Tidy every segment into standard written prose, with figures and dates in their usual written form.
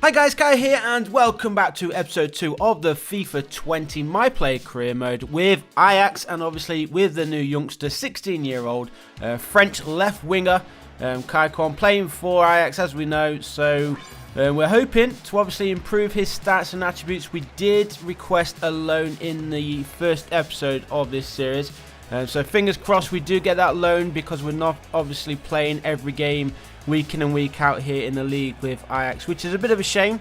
Hi guys, Kai here and welcome back to episode 2 of the FIFA 20 My Player Career Mode with Ajax and obviously with the new youngster, 16-year-old French left winger KAIQOM playing for Ajax as we know. So we're hoping to obviously improve his stats and attributes. We did request a loan in the first episode of this series. So fingers crossed we do get that loan because we're not obviously playing every game week in and week out here in the league with Ajax, which is a bit of a shame.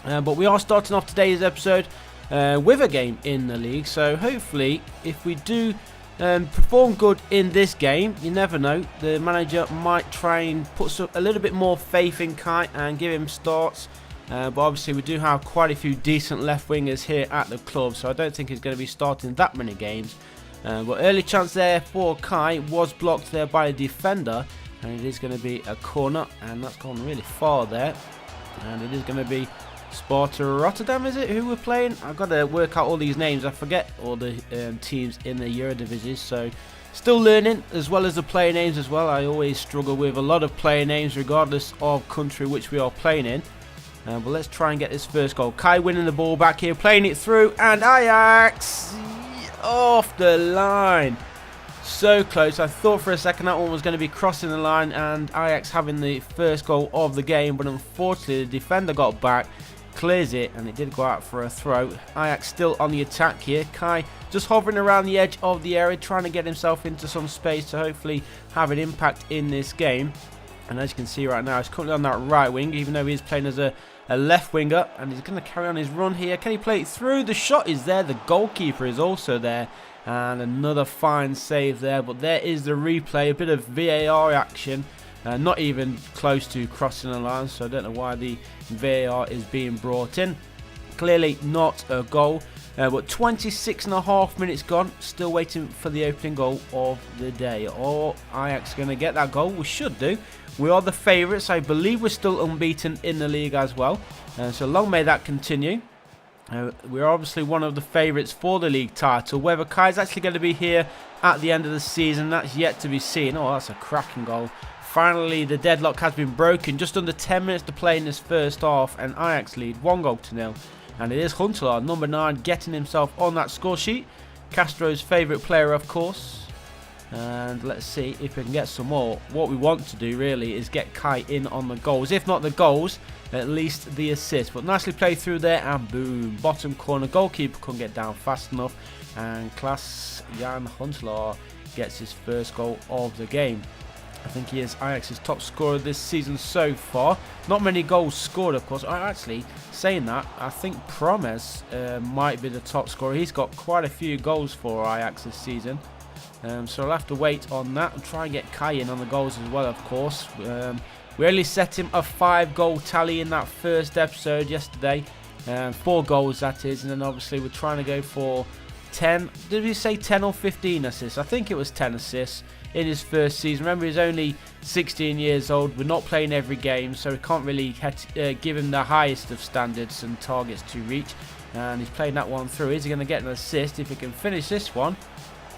But we are starting off today's episode with a game in the league. So hopefully if we do perform good in this game, you never know, the manager might try and put a little bit more faith in Kai and give him starts. But obviously we do have quite a few decent left wingers here at the club, so I don't think he's going to be starting that many games. But early chance there for Kai was blocked there by a defender, and it is going to be a corner, and that's gone really far there. And it is going to be Sparta Rotterdam, is it, who we're playing? I've got to work out all these names. I forget all the teams in the Eredivisie, so still learning as well as the player names as well. I always struggle with a lot of player names regardless of country which we are playing in. But let's try and get this first goal. Kai winning the ball back here, playing it through, and Ajax off the line. So close. I thought for a second that one was going to be crossing the line and Ajax having the first goal of the game, but unfortunately the defender got back, clears it, and it did go out for a throw. Ajax still on the attack here. Kai just hovering around the edge of the area, trying to get himself into some space to hopefully have an impact in this game. And as you can see right now, he's currently on that right wing, even though he's playing as a left winger, and he's going to carry on his run here. Can he play it through? The shot is there. The goalkeeper is also there, and another fine save there. But there is the replay, a bit of VAR action, not even close to crossing the line, so I don't know why the VAR is being brought in. Clearly not a goal, but 26.5 minutes gone, still waiting for the opening goal of the day. Or Ajax going to get that goal? We should do. We are the favourites. I believe we're still unbeaten in the league as well. So long may that continue. We're obviously one of the favourites for the league title. Whether Kai's actually going to be here at the end of the season, that's yet to be seen. Oh, that's a cracking goal. Finally, the deadlock has been broken. Just under 10 minutes to play in this first half, and Ajax lead 1-0. And it is Huntelaar, number 9, getting himself on that score sheet. Castro's favourite player, of course. And let's see if we can get some more. What we want to do really is get Kai in on the goals. If not the goals, at least the assist. But nicely played through there, and boom, bottom corner. Goalkeeper couldn't get down fast enough, and Klaas-Jan Huntelaar gets his first goal of the game. I think he is Ajax's top scorer this season so far. Not many goals scored, of course. Actually, saying that, I think Promes might be the top scorer. He's got quite a few goals for Ajax this season. So I'll have to wait on that and try and get Kai in on the goals as well, of course. We only set him a 5-goal tally in that first episode yesterday. 4 goals, that is. And then obviously we're trying to go for 10. Did we say 10 or 15 assists? I think it was 10 assists in his first season. Remember, he's only 16 years old. We're not playing every game, so we can't really give him the highest of standards and targets to reach. And he's playing that one through. Is he going to get an assist if he can finish this one?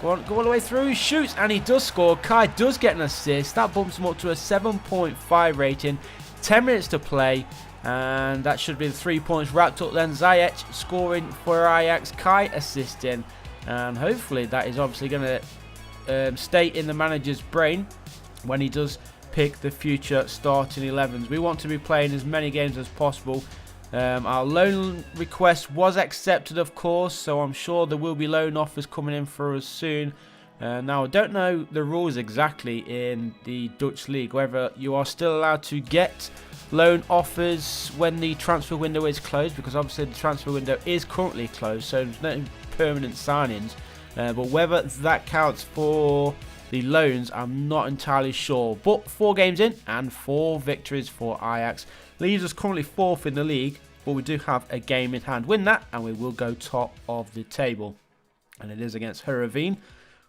Go on, go all the way through, he shoots, and he does score. Kai does get an assist. That bumps him up to a 7.5 rating. 10 minutes to play, and that should be the 3 points wrapped up then. Ziyech scoring for Ajax, Kai assisting, and hopefully that is obviously going to stay in the manager's brain when he does pick the future starting 11s. We want to be playing as many games as possible. Our loan request was accepted, of course, so I'm sure there will be loan offers coming in for us soon. Now, I don't know the rules exactly in the Dutch league, whether you are still allowed to get loan offers when the transfer window is closed, because obviously the transfer window is currently closed, so there's no permanent signings. But whether that counts for the loans, I'm not entirely sure. But 4 games in and 4 victories for Ajax. Leaves us currently 4th in the league, but we do have a game in hand. Win that and we will go top of the table. And it is against Heerenveen.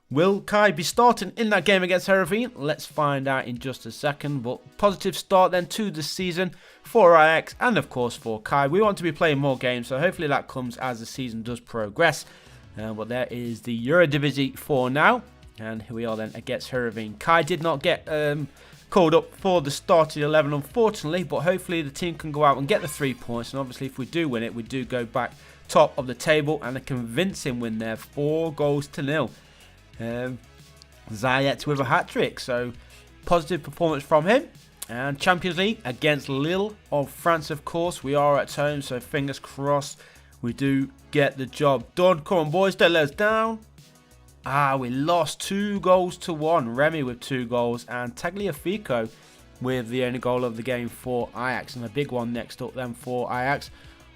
Will Kai be starting in that game against Heerenveen? Let's find out in just a second. But positive start then to the season for Ajax and of course for Kai. We want to be playing more games, so hopefully that comes as the season does progress. But there is the Eredivisie for now. And here we are then against Heerenveen. Kai did not get called up for the starting 11, unfortunately, but hopefully the team can go out and get the 3 points, and obviously if we do win it, we do go back top of the table, and a convincing win there, 4-0. Zayet with a hat-trick, so positive performance from him. And Champions League against Lille of France, of course. We are at home, so fingers crossed we do get the job done. Come on, boys, don't let us down. We lost 2-1. Remy with 2 goals, and Tagliafico with the only goal of the game for Ajax, and a big one next up then for Ajax.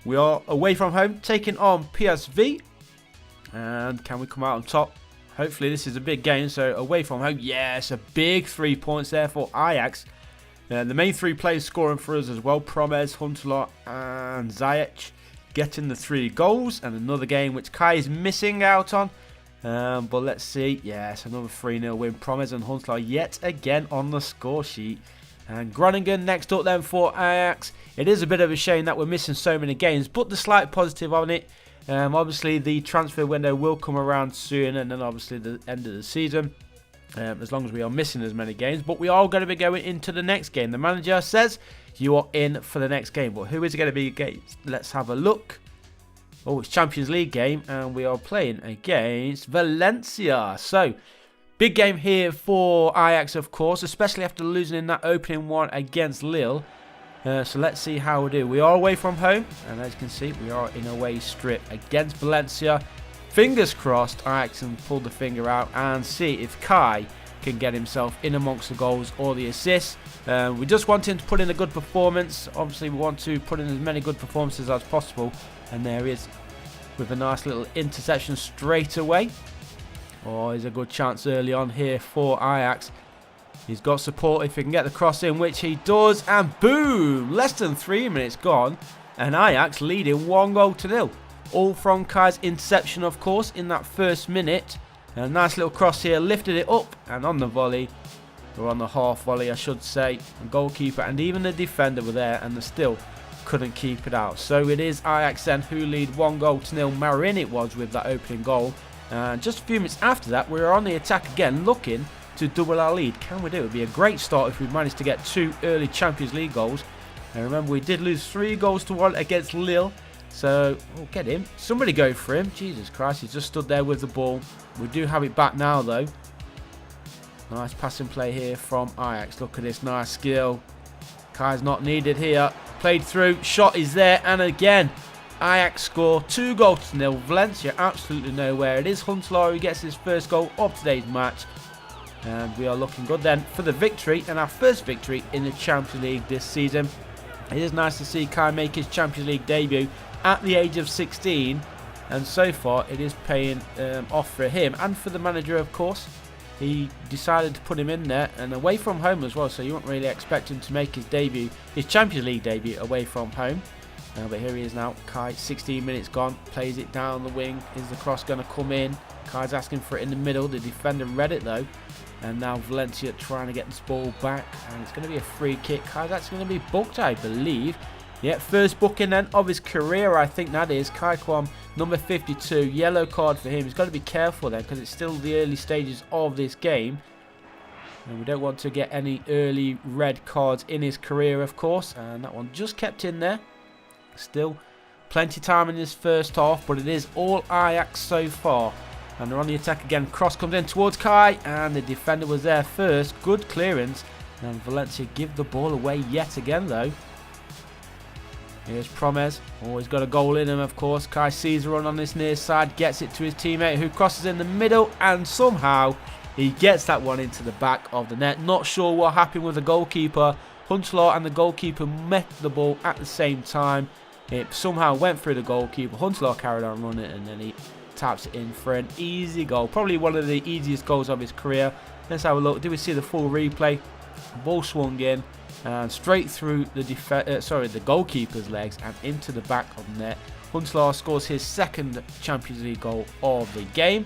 We are away from home, taking on PSV, and can we come out on top? Hopefully this is a big game, so away from home, yes, a big 3 points there for Ajax. The main 3 players scoring for us as well, Promes, Huntelaar and Ziyech getting the 3 goals, and another game which Kai is missing out on. But let's see, yes, another 3-0 win. Promes and Huntelaar yet again on the score sheet. And Groningen next up then for Ajax. It is a bit of a shame that we're missing so many games, but the slight positive on it, obviously the transfer window will come around soon, and then obviously the end of the season, as long as we are missing as many games. But we are going to be going into the next game. The manager says you are in for the next game, but who is it going to be against? Let's have a look. Oh, it's Champions League game, and we are playing against Valencia. So, big game here for Ajax, of course, especially after losing in that opening one against Lille. So let's see how we do. We are away from home, and as you can see, we are in a away strip against Valencia. Fingers crossed, Ajax can pull the finger out and see if Kai can get himself in amongst the goals or the assists. We just want him to put in a good performance. Obviously, we want to put in as many good performances as possible. And there he is with a nice little interception straight away. Oh, there's a good chance early on here for Ajax. He's got support if he can get the cross in, which he does. And boom! Less than 3 minutes gone. And Ajax leading 1-0. All from Kai's interception, of course, in that first minute. A nice little cross here, lifted it up. And on the volley, or on the half volley, I should say, the goalkeeper and even the defender were there, and they still couldn't keep it out. So it is Ajax then who lead 1-0. Marin it was with that opening goal. And just a few minutes after that, we were on the attack again, looking to double our lead. Can we do it? It would be a great start if we managed to get 2 early Champions League goals. And remember, we did lose 3-1 against Lille. So, oh, get him. Somebody go for him. Jesus Christ, he just stood there with the ball. We do have it back now, though. Nice passing play here from Ajax. Look at this nice skill. Kai's not needed here. Played through. Shot is there. And again, Ajax score 2-0. Valencia absolutely nowhere. It is Huntelaar who gets his first goal of today's match. And we are looking good then for the victory. And our first victory in the Champions League this season. It is nice to see Kai make his Champions League debut at the age of 16. And so far, it is paying off for him and for the manager, of course. He decided to put him in there and away from home as well, so you won't really expect him to make his debut, his Champions League debut away from home. But here he is now. Kai, 16 minutes gone, plays it down the wing. Is the cross going to come in? Kai's asking for it in the middle. The defender read it though. And now Valencia trying to get this ball back, and it's going to be a free kick. Kai's actually going to be booked, I believe. Yeah, first booking then of his career, I think that is. KAIQOM, number 52, yellow card for him. He's got to be careful then, because it's still the early stages of this game. And we don't want to get any early red cards in his career, of course. And that one just kept in there. Still plenty of time in this first half, but it is all Ajax so far. And they're on the attack again. Cross comes in towards Kai, and the defender was there first. Good clearance. And Valencia give the ball away yet again, though. Here's Promes. Oh, he's got a goal in him, of course. Kai sees a run on this near side, gets it to his teammate who crosses in the middle, and somehow he gets that one into the back of the net. Not sure what happened with the goalkeeper. Huntelaar and the goalkeeper met the ball at the same time. It somehow went through the goalkeeper. Huntelaar carried on running, and then he taps it in for an easy goal. Probably one of the easiest goals of his career. Let's have a look. Do we see the full replay? Ball swung in and straight through the goalkeeper's legs and into the back of the net. Huntelaar scores his second Champions League goal of the game,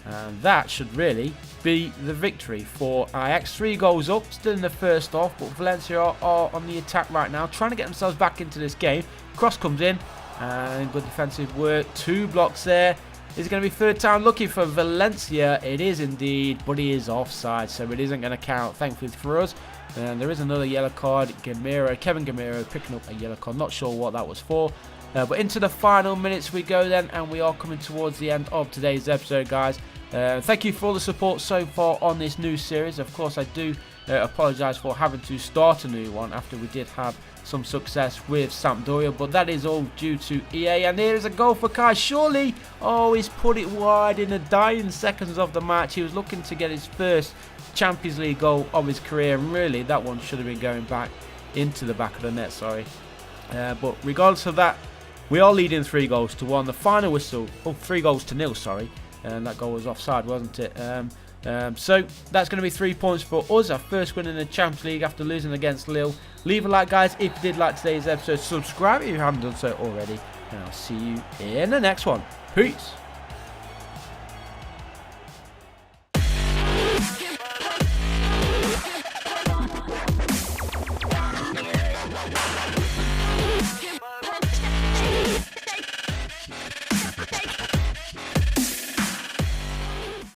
and that should really be the victory for Ajax. 3 goals up, still in the first half, but Valencia are on the attack right now, trying to get themselves back into this game. Cross comes in, and good defensive work. 2 blocks there. Is it going to be third time lucky for Valencia? It is indeed, but he is offside, so it isn't going to count, thankfully for us. And there is another yellow card. Kevin Gamero picking up a yellow card. Not sure what that was for. But into the final minutes we go then, and we are coming towards the end of today's episode, guys. Thank you for all the support so far on this new series. Of course, I do apologise for having to start a new one after we did have some success with Sampdoria, but that is all due to EA. And here's a goal for Kai. Surely, oh, he's put it wide in the dying seconds of the match. He was looking to get his first Champions League goal of his career, and really that one should have been going back into the back of the net, sorry. But regardless of that, we are leading 3-1. The final whistle, 3-0, sorry, and that goal was offside, wasn't it? So that's going to be 3 points for us, our first win in the Champions League after losing against Lille. Leave a like, guys, if you did like today's episode. Subscribe if you haven't done so already, and I'll see you in the next one. Peace.